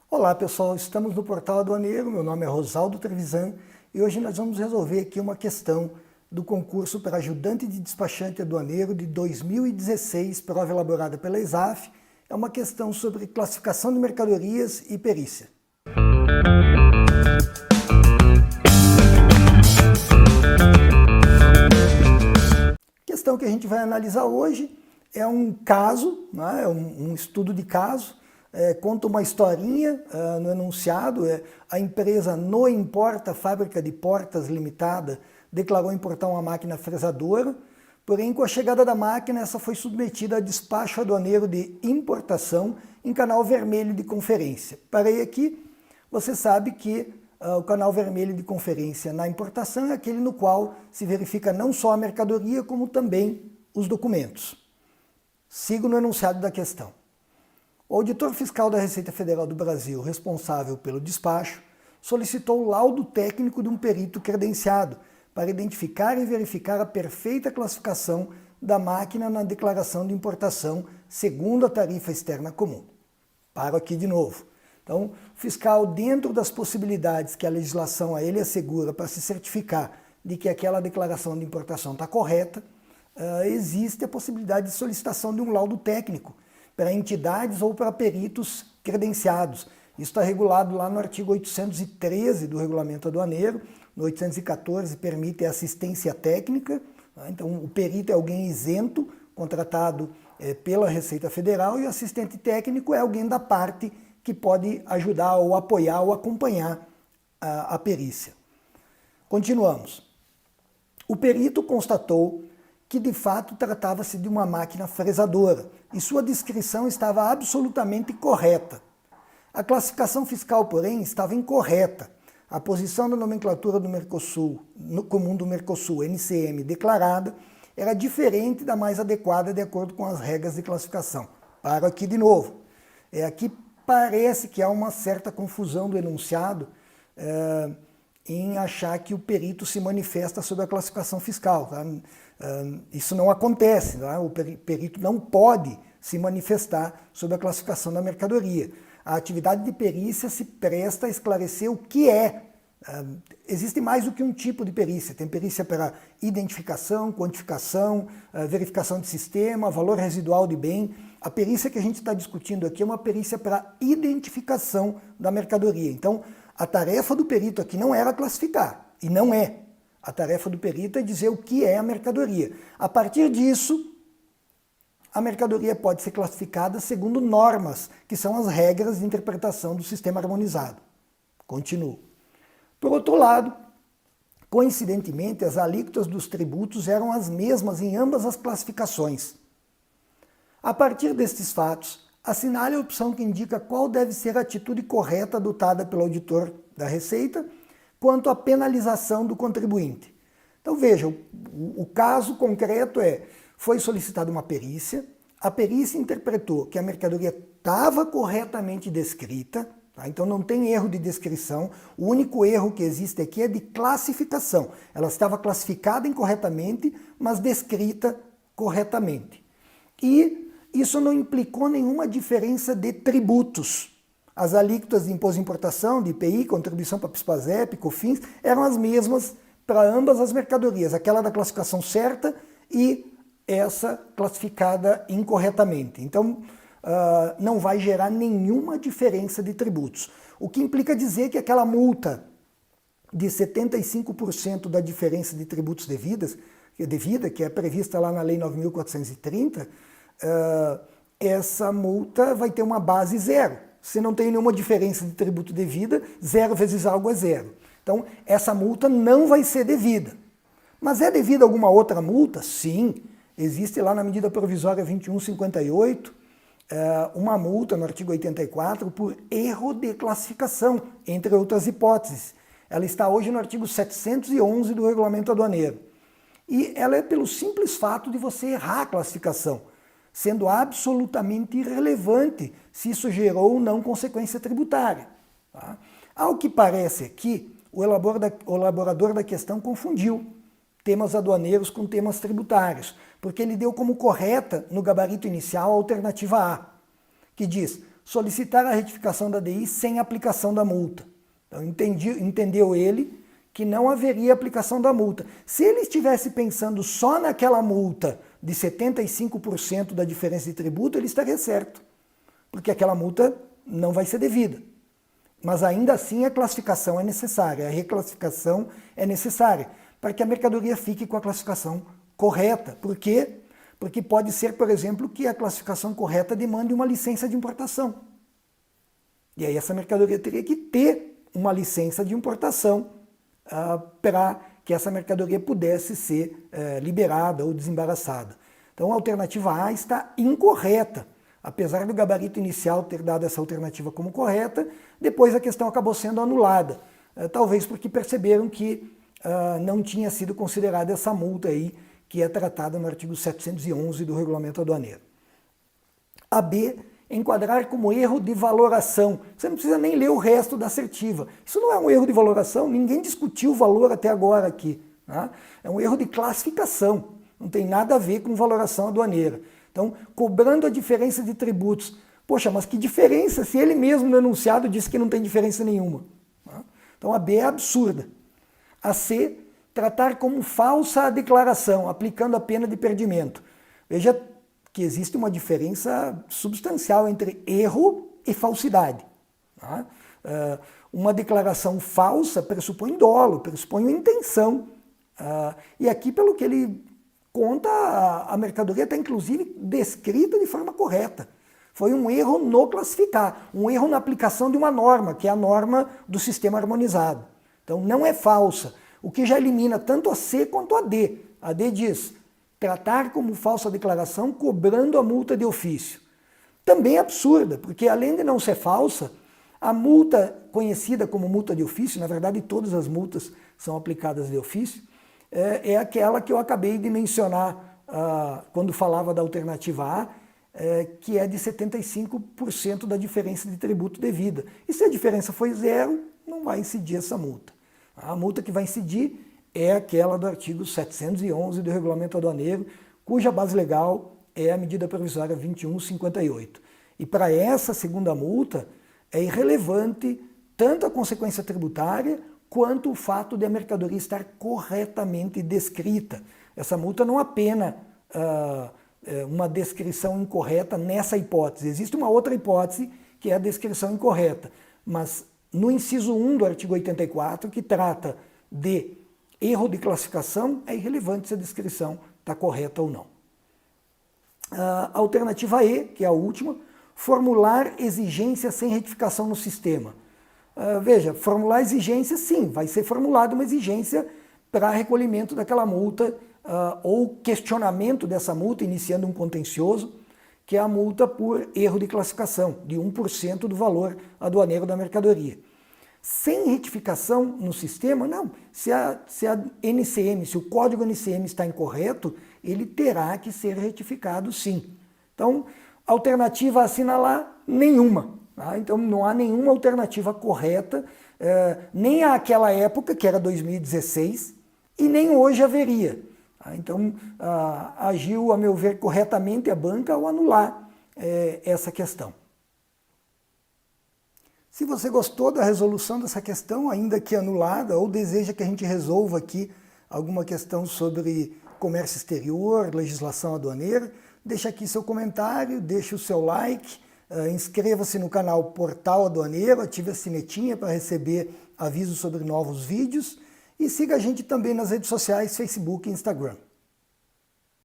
Olá pessoal, estamos no Portal Aduaneiro, meu nome é Rosaldo Trevisan e hoje nós vamos resolver aqui uma questão do concurso para ajudante de despachante aduaneiro de 2016, prova elaborada pela ESAF. É uma questão sobre classificação de mercadorias e perícia. A questão que a gente vai analisar hoje é um caso, né, é um estudo de caso. Conta uma historinha no enunciado. A empresa No Importa Fábrica de Portas Limitada declarou importar uma máquina fresadora, porém com a chegada da máquina essa foi submetida a despacho aduaneiro de importação em canal vermelho de conferência. Parei aqui. Você sabe que o canal vermelho de conferência na importação é aquele no qual se verifica não só a mercadoria como também os documentos. Sigo no enunciado da questão. O auditor fiscal da Receita Federal do Brasil, responsável pelo despacho, solicitou o laudo técnico de um perito credenciado para identificar e verificar a perfeita classificação da máquina na declaração de importação segundo a tarifa externa comum. Paro aqui de novo. Então, o fiscal, dentro das possibilidades que a legislação a ele assegura para se certificar de que aquela declaração de importação está correta, existe a possibilidade de solicitação de um laudo técnico para entidades ou para peritos credenciados. Isso está regulado lá no artigo 813 do Regulamento Aduaneiro. No 814 permite a assistência técnica. Então o perito é alguém isento, contratado pela Receita Federal, e o assistente técnico é alguém da parte que pode ajudar ou apoiar ou acompanhar a perícia. Continuamos. O perito constatou que de fato tratava-se de uma máquina fresadora e sua descrição estava absolutamente correta. A classificação fiscal, porém, estava incorreta. A posição da nomenclatura do Mercosul, comum do Mercosul, NCM, declarada, era diferente da mais adequada de acordo com as regras de classificação. Paro aqui de novo. Aqui parece que há uma certa confusão do enunciado em achar que o perito se manifesta sobre a classificação fiscal. Tá? Isso não acontece, tá? O perito não pode se manifestar sobre a classificação da mercadoria. A atividade de perícia se presta a esclarecer o que é. Existe mais do que um tipo de perícia. Tem perícia para identificação, quantificação, verificação de sistema, valor residual de bem. A perícia que a gente está discutindo aqui é uma perícia para identificação da mercadoria. Então, a tarefa do perito aqui não era classificar, e não é. A tarefa do perito é dizer o que é a mercadoria. A partir disso, a mercadoria pode ser classificada segundo normas, que são as regras de interpretação do sistema harmonizado. Continuo. Por outro lado, coincidentemente, as alíquotas dos tributos eram as mesmas em ambas as classificações. A partir destes fatos, assinale a opção que indica qual deve ser a atitude correta adotada pelo auditor da Receita quanto à penalização do contribuinte. Então veja, o caso concreto foi solicitada uma perícia, a perícia interpretou que a mercadoria estava corretamente descrita, tá? Então não tem erro de descrição, o único erro que existe aqui é de classificação. Ela estava classificada incorretamente, mas descrita corretamente. E isso não implicou nenhuma diferença de tributos. As alíquotas de imposto de importação, de IPI, contribuição para PIS/PASEP, COFINS, eram as mesmas para ambas as mercadorias, aquela da classificação certa e essa classificada incorretamente. Então, não vai gerar nenhuma diferença de tributos. O que implica dizer que aquela multa de 75% da diferença de tributos devida, que é prevista lá na Lei 9.430, essa multa vai ter uma base zero. Se não tem nenhuma diferença de tributo devida, 0 vezes algo é 0. Então, essa multa não vai ser devida. Mas é devida alguma outra multa? Sim. Existe lá na medida provisória 2158 uma multa no artigo 84 por erro de classificação, entre outras hipóteses. Ela está hoje no artigo 711 do Regulamento Aduaneiro. E ela é pelo simples fato de você errar a classificação, sendo absolutamente irrelevante se isso gerou ou não consequência tributária. Tá? Ao que parece aqui, o elaborador da questão confundiu temas aduaneiros com temas tributários, porque ele deu como correta no gabarito inicial a alternativa A, que diz: solicitar a retificação da DI sem aplicação da multa. Então entendeu ele que não haveria aplicação da multa. Se ele estivesse pensando só naquela multa de 75% da diferença de tributo, ele estaria certo, porque aquela multa não vai ser devida. Mas ainda assim a classificação é necessária, a reclassificação é necessária, para que a mercadoria fique com a classificação correta. Por quê? Porque pode ser, por exemplo, que a classificação correta demande uma licença de importação. E aí essa mercadoria teria que ter uma licença de importação para que essa mercadoria pudesse ser liberada ou desembaraçada. Então a alternativa A está incorreta. Apesar do gabarito inicial ter dado essa alternativa como correta, depois a questão acabou sendo anulada. Talvez porque perceberam que não tinha sido considerada essa multa aí, que é tratada no artigo 711 do Regulamento Aduaneiro. A B, enquadrar como erro de valoração. Você não precisa nem ler o resto da assertiva. Isso não é um erro de valoração, ninguém discutiu o valor até agora aqui. Tá? É um erro de classificação, não tem nada a ver com valoração aduaneira. Então, cobrando a diferença de tributos. Poxa, mas que diferença se ele mesmo no enunciado disse que não tem diferença nenhuma? Tá? Então a B é absurda. A C, tratar como falsa a declaração, aplicando a pena de perdimento. Veja que existe uma diferença substancial entre erro e falsidade. Tá? Uma declaração falsa pressupõe dolo, pressupõe uma intenção. E aqui, pelo que ele conta, a mercadoria está inclusive descrita de forma correta. Foi um erro no classificar, um erro na aplicação de uma norma, que é a norma do sistema harmonizado. Então não é falsa, o que já elimina tanto a C quanto a D. A D diz, tratar como falsa declaração cobrando a multa de ofício. Também é absurda, porque além de não ser falsa, a multa conhecida como multa de ofício, na verdade todas as multas são aplicadas de ofício, é aquela que eu acabei de mencionar quando falava da alternativa A, que é de 75% da diferença de tributo devida. E se a diferença foi zero, não vai incidir essa multa. A multa que vai incidir é aquela do artigo 711 do Regulamento Aduaneiro, cuja base legal é a medida provisória 2158. E para essa segunda multa, é irrelevante tanto a consequência tributária quanto o fato de a mercadoria estar corretamente descrita. Essa multa não apena uma descrição incorreta nessa hipótese. Existe uma outra hipótese, que é a descrição incorreta. Mas no inciso 1 do artigo 84, que trata de erro de classificação, é irrelevante se a descrição está correta ou não. A alternativa E, que é a última, formular exigência sem retificação no sistema. Veja, formular exigência, sim, vai ser formulada uma exigência para recolhimento daquela multa ou questionamento dessa multa, iniciando um contencioso, que é a multa por erro de classificação, de 1% do valor aduaneiro da mercadoria. Sem retificação no sistema, não. Se a NCM, se o código NCM está incorreto, ele terá que ser retificado sim. Então, alternativa a assinalar, nenhuma. Tá? Então não há nenhuma alternativa correta, nem àquela época, que era 2016, e nem hoje haveria. Tá? Então agiu, a meu ver, corretamente a banca ao anular essa questão. Se você gostou da resolução dessa questão, ainda que anulada, ou deseja que a gente resolva aqui alguma questão sobre comércio exterior, legislação aduaneira, deixa aqui seu comentário, deixa o seu like, inscreva-se no canal Portal Aduaneiro, ative a sinetinha para receber avisos sobre novos vídeos e siga a gente também nas redes sociais, Facebook e Instagram.